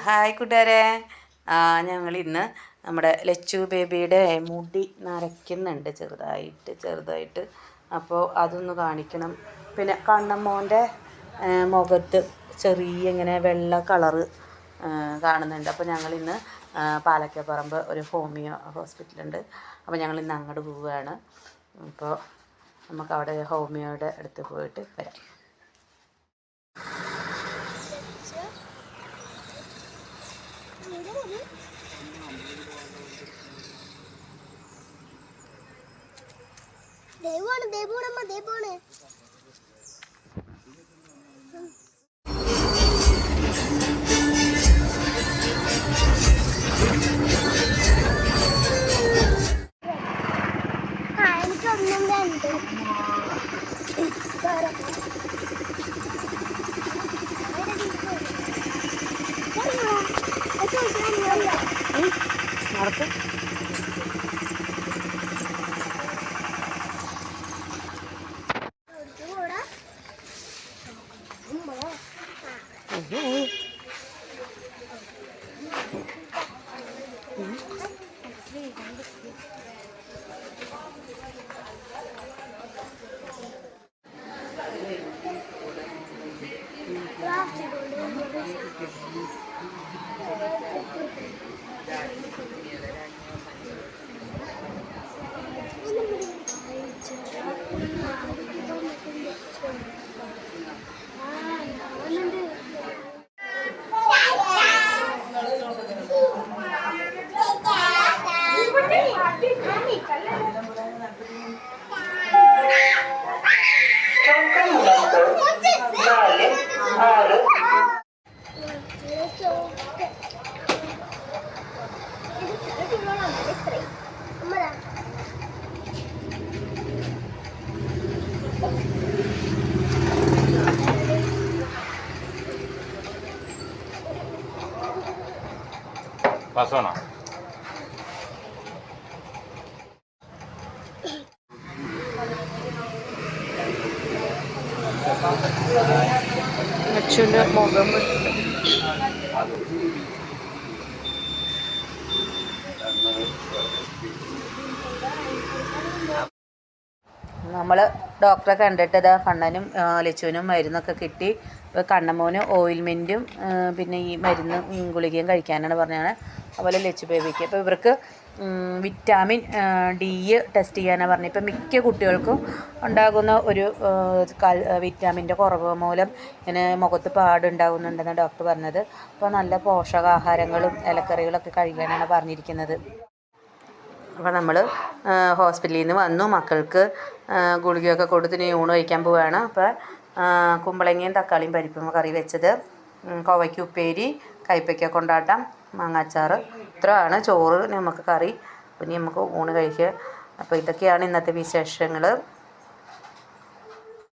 Hi കൂട്ടുകാരെ. ഞങ്ങൾ ഇന്ന് നമ്മുടെ ലച്ചു ബേബിയുടെ മുടി നരയ്ക്കുന്നുണ്ട് ചെറുതായിട്ട്. അപ്പോൾ അതൊന്ന് കാണിക്കണം. പിന്നെ കണ്ണമ്മോൻ്റെ മുഖത്ത് ചെറിയ ഇങ്ങനെ വെള്ള കളറ് കാണുന്നുണ്ട്. അപ്പോൾ ഞങ്ങളിന്ന് പാലക്കപ്പറമ്പ് ഒരു ഹോമിയോ ഹോസ്പിറ്റലുണ്ട്. അപ്പോൾ ഞങ്ങളിന്ന് അങ്ങോട്ട് പോവുകയാണ്. അപ്പോൾ നമുക്കവിടെ ഹോമിയോയുടെ അടുത്ത് പോയിട്ട് വരാം. ദേവാണ് എനിക്കൊന്നും വേണ്ട. നടക്കും. Pasona. ലച്ചുവിൻ്റെ മുഖം നമ്മൾ ഡോക്ടറെ കണ്ടിട്ട് ഇതാ കണ്ണനും ലച്ചുവിനും മരുന്നൊക്കെ കിട്ടി. ഇപ്പോൾ കണ്ണമ്മോന് ഓയിൽമെൻറ്റും പിന്നെ ഈ മരുന്ന് ഗുളികയും കഴിക്കാനാണ് പറഞ്ഞാണ്. അതുപോലെ ലച്ചു ബേബിക്ക് ഇപ്പോൾ ഇവർക്ക് വിറ്റാമിൻ ഡി ടെസ്റ്റ് ചെയ്യാനാണ് പറഞ്ഞത്. ഇപ്പം മിക്ക കുട്ടികൾക്കും ഉണ്ടാകുന്ന ഒരു വിറ്റാമിൻ്റെ കുറവ് മൂലം ഇങ്ങനെ മുഖത്ത് പാടുണ്ടാകുന്നുണ്ടെന്ന് ഡോക്ടർ പറഞ്ഞത്. അപ്പോൾ നല്ല പോഷകാഹാരങ്ങളും ഇലക്കറികളൊക്കെ കഴിക്കാനാണ് പറഞ്ഞിരിക്കുന്നത്. അപ്പോൾ നമ്മൾ ഹോസ്പിറ്റലിൽ നിന്ന് വന്നു. മക്കൾക്ക് ഗുളികയൊക്കെ കൊടുത്തിന് ഊണ് കഴിക്കാൻ പോവുകയാണ്. അപ്പോൾ കുമ്പളങ്ങയും തക്കാളിയും പരിപ്പും കറി വെച്ചത്, കോവയ്ക്ക് ഉപ്പേരി, കൈപ്പയ്ക്ക കൊണ്ടാട്ടം, മാങ്ങാച്ചാറ്, ഇത്രയാണ് ചോറ്. നമുക്ക് കറി, പിന്നെ നമുക്ക് ഊണ് കഴിക്കുക. അപ്പോൾ ഇതൊക്കെയാണ് ഇന്നത്തെ വിശേഷങ്ങൾ.